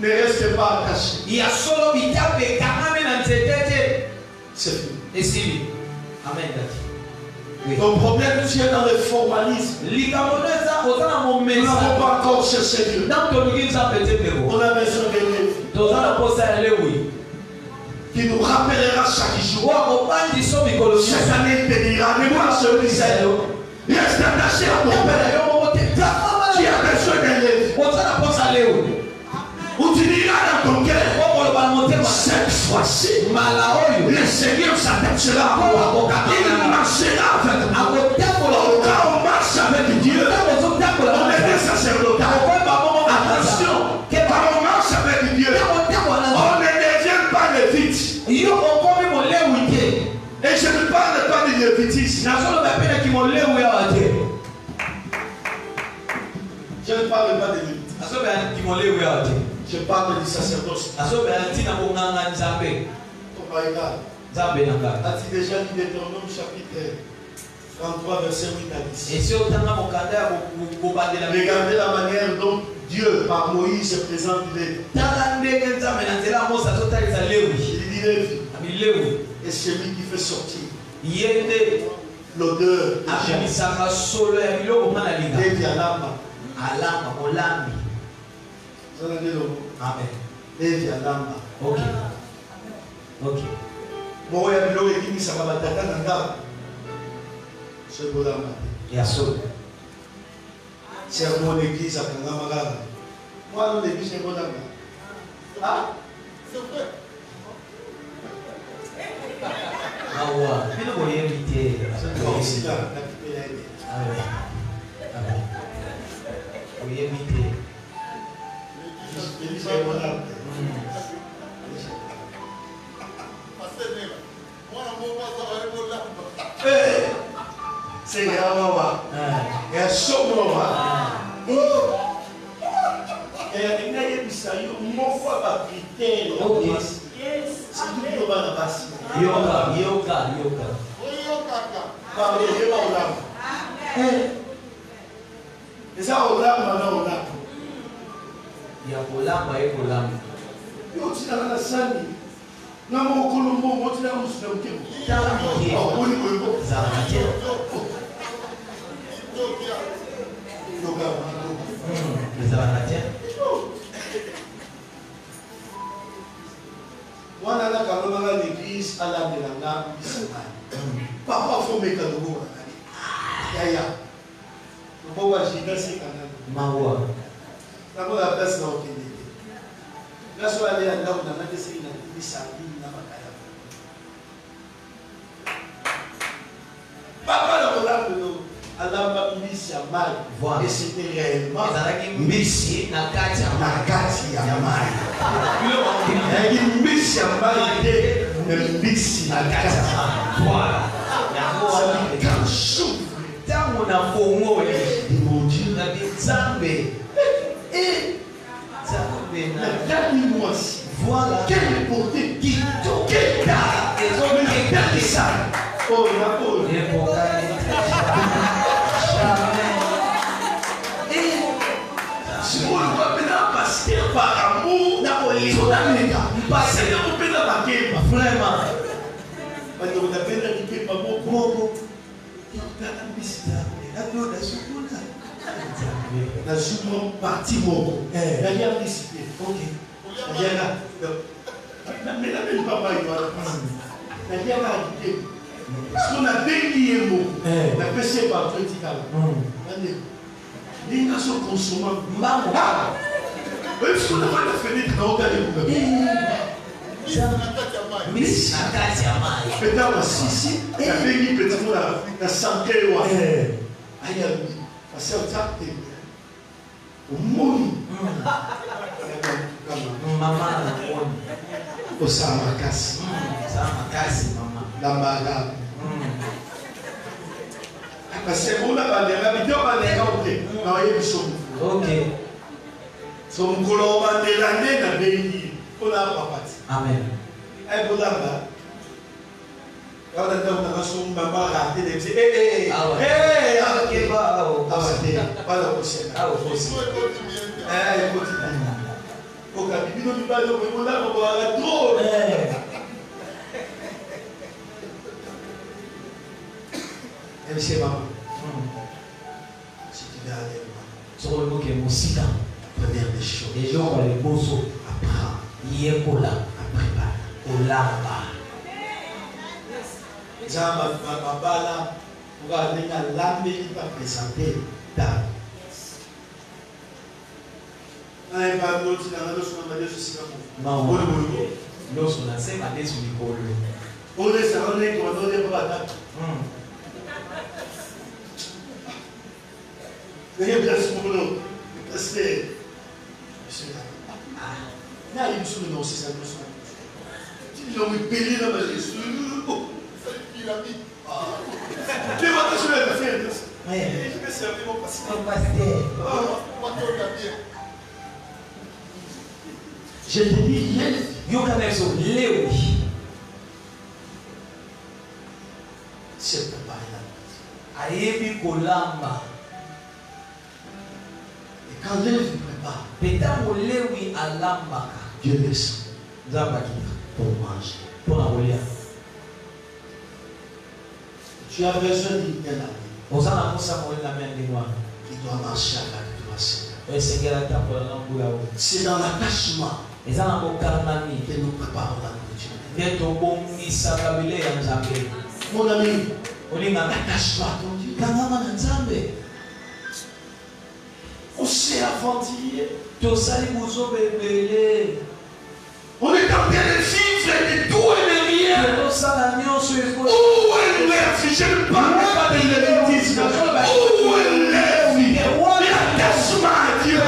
S3: ne restent pas attachés, c'est fini.
S4: Amen.
S3: Ton problème tient dans le formalisme. Nous n'avons pas encore cherché Dieu. On a besoin de Lévi qui nous rappellera chaque jour. Cette année te dira, mais moi je le disais, reste attaché à ton père. Tu as besoin de Lévi. Où tu diras dans ton cœur, cette fois-ci, le Seigneur s'attachera à moi. Il marchera avec moi. Quand on marche avec Dieu, on est des sacerdotats. Attention, quand on marche avec Dieu, on ne devient pas lévite. Et je ne parle pas de lévitisme. Je ne parle pas de lévitisme. Je parle du sacerdoce. As-tu déjà lu Deutéronome chapitre 33 verset 8 à 10? Regardez la manière dont Dieu, par Moïse, se présente Lévi. Il dit Lévi. Et celui qui fait sortir l'odeur de Lévi Alamba.
S4: Amen.
S3: Lévi Alamba.
S4: Ok. Ok.
S3: Moya bilo ekini sakaba tata nanga. Ce bolamba.
S4: Ya so.
S3: C'est mon église à Kangamaga. Moi, dans l'église, c'est mon ami. Ah, c'est vrai.
S4: Ah ouais. Mais nous voyons inviter.
S3: C'est aussi là, la petite
S4: ah oui. Ah oui. Vous voyez inviter.
S3: L'église, c'est mon ami. C'est Yamawa. Et à ce moment-là, et à l'église, mon foi va prier. C'est tout le monde à bas.
S4: Yoga.
S3: Parlez au lame. Et ça, au lame, maintenant, au lame.
S4: Il y a Kolamba et Kolamba.
S3: Yo, tu as la salle. Non, mon colombo, moi, tu as un souffle. Wana na kaloma l'église à la melanga bisamani. Papa faut mettre le mot. Yaya. Le mot va giga c'est kanana.
S4: Mawa.
S3: La mot la place na okende. La so aller à là où na mate c'est na bisamani na makaya. Papa la mola no alamba mbisi ya mai. Et c'était réellement mbisi na kati ya mai. Mbisi ya mai de mbisi na kati ya mai. Voilà. Tangu na fongo le na bizambe zambe na dani mwasi. Voilà. Quelle portée qui quelle tard les hommes qui perdent ça. Oh na oh. Si vous ne pouvez pas passer par amour, passer dans le pays de la guerre, vraiment. Parce que vous avez la guerre, pas beaucoup. La souvent partie moko. La guerre décidé. Ok. La guerre mais la même papa il va la guerre a dit. Ce qu'on a béni mot. La PC par critical. Les gens sont consommants. Même si on n'a pas la fenêtre, on a regardé pour le peut-être si, il y a béni peut-être la santé. Aïe, parce que ça, au monde,
S4: maman,
S3: au Samakas, maman, la malade. Parce que vous n'avez pas de ok. So mkoloma delane na bengi. Ola papati.
S4: Amen.
S3: Ay bolamba. Quand on a reçu maman raté des petits. Ok, pas la prochaine. Continue. Au capibino du bal, on va trop. Monsieur maman. Si tu veux aller,
S4: sur le mot qui est Moussika.
S3: Première des choses.
S4: Les gens ont les beaux os.
S3: Apprends.
S4: Yekola.
S3: Prépare.
S4: Olamba.
S3: Zama babala. Pour aller à l'âme, il va présenter dans. Non,
S4: lorsqu'on a fait ma dé sur l'école.
S3: On est serré, on est pas là. Vous avez bien ce moment-là. Parce que. Là, il me semble que c'est ça. Ils ont payé dans ma liste. Il a mis. Tu vas te soulever la faire.
S4: Oui.
S3: Je vais servir mon pasteur. Je te dis, c'est préparé là.
S4: Ayebi kolamba.
S3: Et quand Lévi prépare, Dieu descend pour manger. Tu as besoin d'une telle amie qui doit marcher avec toi, Seigneur. C'est dans l'attachement que nous préparons la nourriture. Mon ami, attache-toi à ton Dieu. On s'est avant-hier. On est en train de vivre de tout et de rien. Où est l'œuvre? Je ne parle pas de l'élitisme. Où est l'œuvre? L'attachement à Dieu.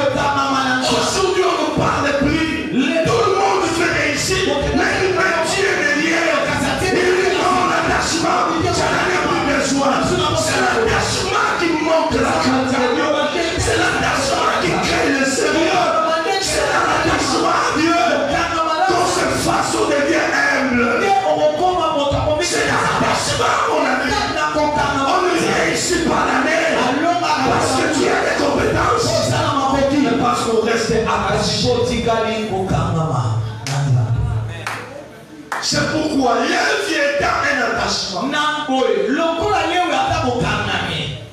S3: Aujourd'hui, on ne parle plus. Tout le monde veut réussir. Mais Dieu est derrière. Il dit non, l'attachement. J'en ai plus besoin. C'est l'attachement qui manque la quantité. C'est l'attachement qui crée le Seigneur. C'est l'attachement à Dieu. Qu'on se fasse, on devient humble. C'est l'attachement, mon ami. On ne réussit pas l'année parce que tu as des compétences. Mais parce qu'on reste attaché. C'est pourquoi Lévi est dans un attachement.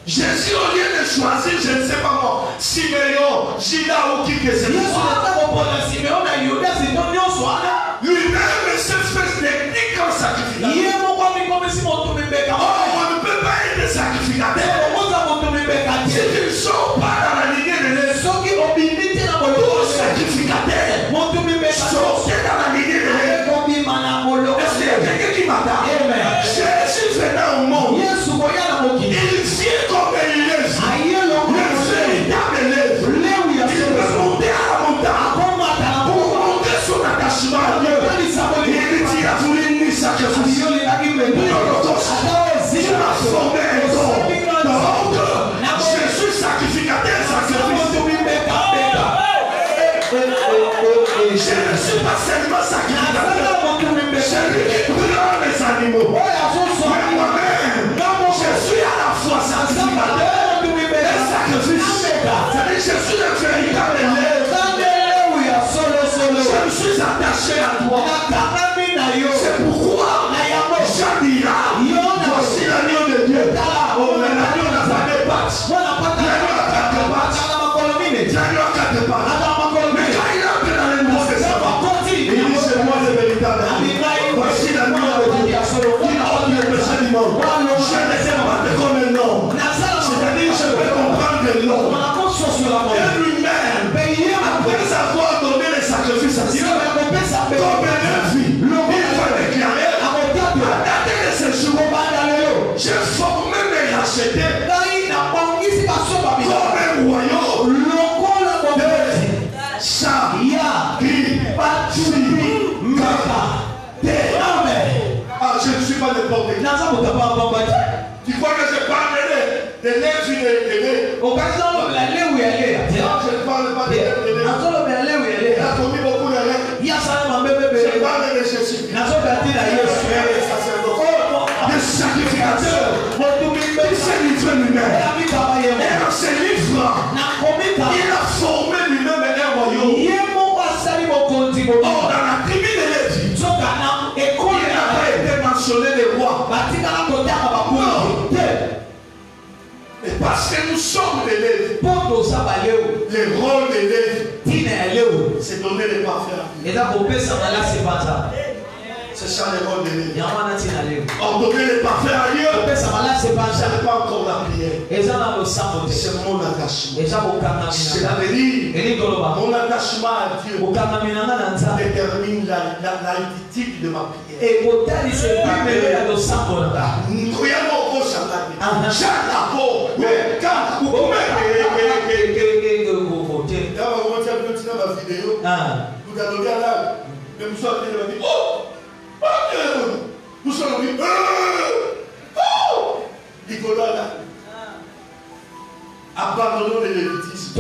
S3: Jésus, au lieu de choisir, je ne sais pas moi, Siméon, Juda ou qui que ce soit, lui-même se fait technique en sacrificateur. On ne peut pas être sacrificateur. Si tu ne sors pas dans la lignée de l'Église, tout sacrificateur, sortez dans la lignée de l'Église. Est-ce qu'il y a quelqu'un qui m'attend? Jésus venant au monde. Il vient comme une lèvre. Le véritable lèvre. Il va monter à la montagne pour montrer son attachement à Dieu. Il dit il a voulu une sacrifice. Tu m'as formé un don. Donc, je suis sacrificateur, sacrifice. Je ne suis pas seulement sacrificateur. Celui qui prend les animaux. Mais moi-même, je suis à la fois sacrificateur et sacrifice. C'est-à-dire, je suis le véritable élève. Je me suis attaché à toi. C'est pourquoi Jean dira, voici l'agneau de Dieu. Oh, l'agneau n'a pas de pattes. L'agneau a quatre pattes. L'agneau a quatre pattes. Mais quand il entre dans le Nouveau Testament, il dit c'est moi le véritable. Voici l'agneau de Dieu. Il a ôté le péché du monde. Je ne sais pas comme un homme. C'est-à-dire je peux comprendre l'homme. Et lui-même, après avoir donné les sacrifices à Dieu, comme une vie, il va déclarer à date de ce jour, j'ai formé mes rachetés comme un royaume de Ah, je ne suis pas n'importe qui. Tu crois que je parle de lèvres et de je ne parle pas de lèvres. Il a commis beaucoup de règles. Je parle de Jésus. Des sacrificateurs. Il s'est livré lui-même. Et en se livrant, il a formé lui-même un royaume. Or, dans la tribu de Lévi, il n'a pas été mentionné les rois. Et parce que nous sommes des Lévi, le rôle des Lévi, c'est donner les parfaits à Dieu. C'est ça le rôle de Lévi. Ordonner les parfaits à Dieu, ce n'est pas encore la prière. C'est mon attachement. Cela veut dire mon attachement à Dieu détermine l'altitude de ma prière. Nous sommes abandonnons le lévitisme.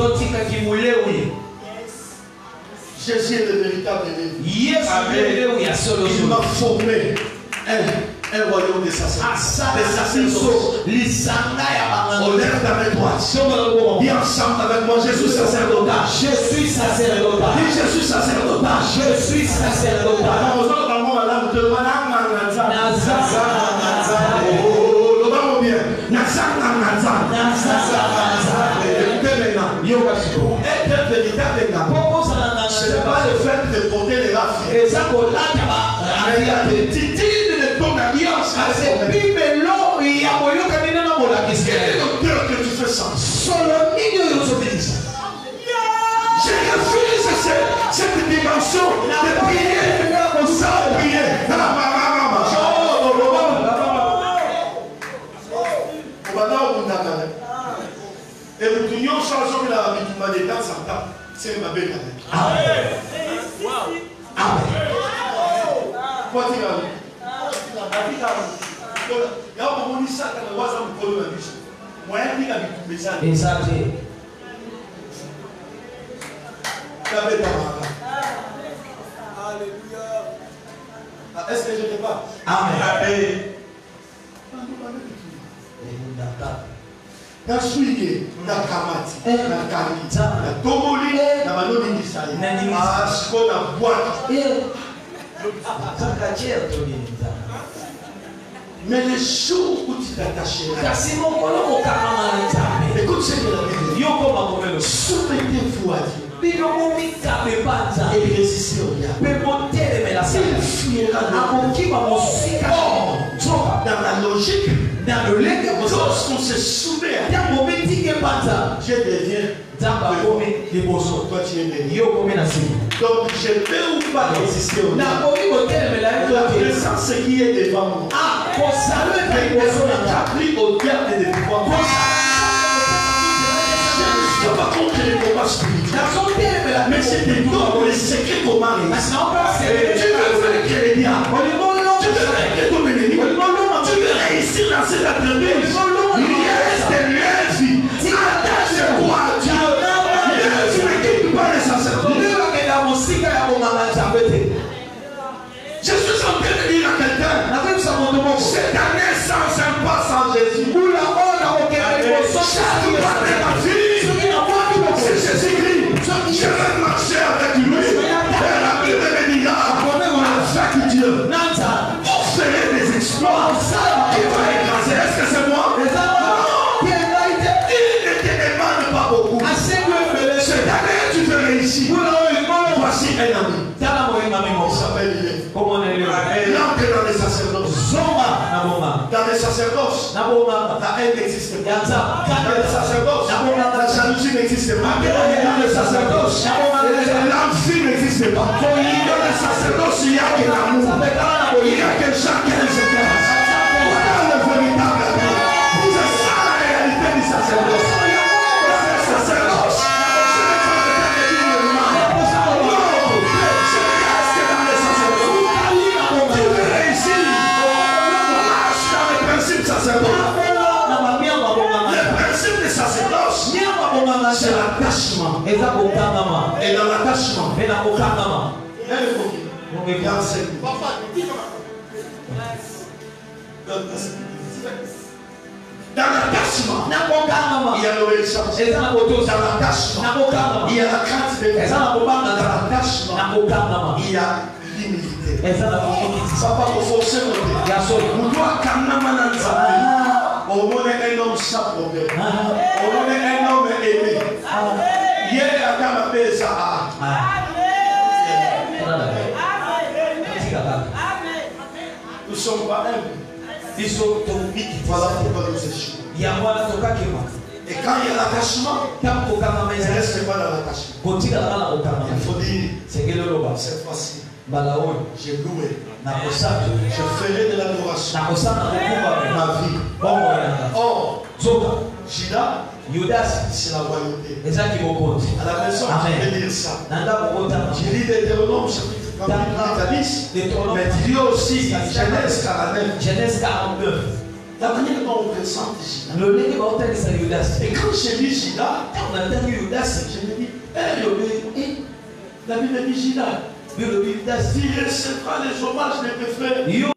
S3: Jésus est le véritable Lévi. Il m'a formé un royaume de sacerdoce. On lève ta main droite. Dis ensemble avec moi, je suis sacerdotat.
S1: Je suis sacerdotat.
S3: Dis je suis sacerdotat.
S1: Je suis sacerdotat.
S3: Être véritable, ce n'est pas le fait de porter les rafles. Mais l'attitude de ton alliance. Quel est le cœur que tu fais ça? Je refuse cette dimension de prier sans prier. Et nous tenions changeant la vie qui m'a dit dans sa table. C'est ma belle. Amen. Amen. Quoi tu as dit? Il y a un moment où ça, quand on voit ça, on peut le dire. Moi, je dis que ça.
S1: Exact.
S3: Alléluia. Est-ce que je ne pas?
S1: Amen.
S3: Na suige, na kamati, na kali, na tomoli, na manoni nisali, na asko na boîte. Mais les jours où tu t'attacheras, écoute ce que la Bible dit. Soumettez-vous à Dieu et résistez au diable. Il fuira de vous. Dans la logique, lorsqu'on se soumet à Dieu, je deviens toi tu es béni. Donc je peux ou pas résister au diable. La présence qui est devant moi. J'ai appris au diable de pouvoir. Je ne suis pas contre les combats spirituels. Mais c'est des dons pour les secrets comment réussir. Tu veux vaincre les diables. Tu veux vaincre ton ennemi. Tu veux réussir dans cette atelier. Reste vie. Attache-toi à Dieu. Tu ne quittes pas les sacerdotes. Je suis en train de dire à quelqu'un, cette année sans un pas sans Jésus. Chaque pas de ma vie, c'est Jésus-Christ. Je vais marcher avec lui. Et la Bible me dira, avec Dieu, vous ferez des exploits. Il va écraser. Est-ce que c'est moi? Non. Il ne te demande pas beaucoup. Cette année, tu veux réussir. Voici un ami. Il s'appelle Ilé. Il entre dans les sacerdoces. Dans les sacerdoces, la haine n'existe pas. Dans les sacerdoces, la jalousie n'existe pas. Dans les sacerdoces, l'envie n'existe pas. Dans les sacerdoces, il n'y a que l'amour. Il n'y a que chacun se casse. Voilà le véritable amour. C'est ça la réalité du sacerdoce. Le sacerdoce, ce n'est pas le cas de dire le mal. Non, c'est reste dans les sacerdoces. Tu veux réussir. Le principe du sacerdoce, c'est l'attachement. Et dans l'attachement, dans l'attachement, il y a l'obéissance. Dans l'attachement, il y a la crainte de Dieu. Dans l'attachement, il y a l'humilité. Papa, pour forcer mon Dieu. On doit quand même on est un homme sans problème. On est un homme aimé. Hier, à Kamapé, ça a. Nous ne sommes pas humbles. Voilà pourquoi nous échouons. Et quand il y a l'attachement, ne reste pas dans l'attachement. Il faut dire, cette fois-ci, j'ai loué. Je ferai de l'adoration ma vie. Or, Judas, c'est la royauté. À la maison, je vais dire ça. J'ai lu Deutéronome, chapitre 10, mais Dieu aussi, Genèse 49. La manière dont on présente Judas. Et quand j'ai lu Judas, je me dis, la Bible dit Judas. Il recevra les hommages de tes frères.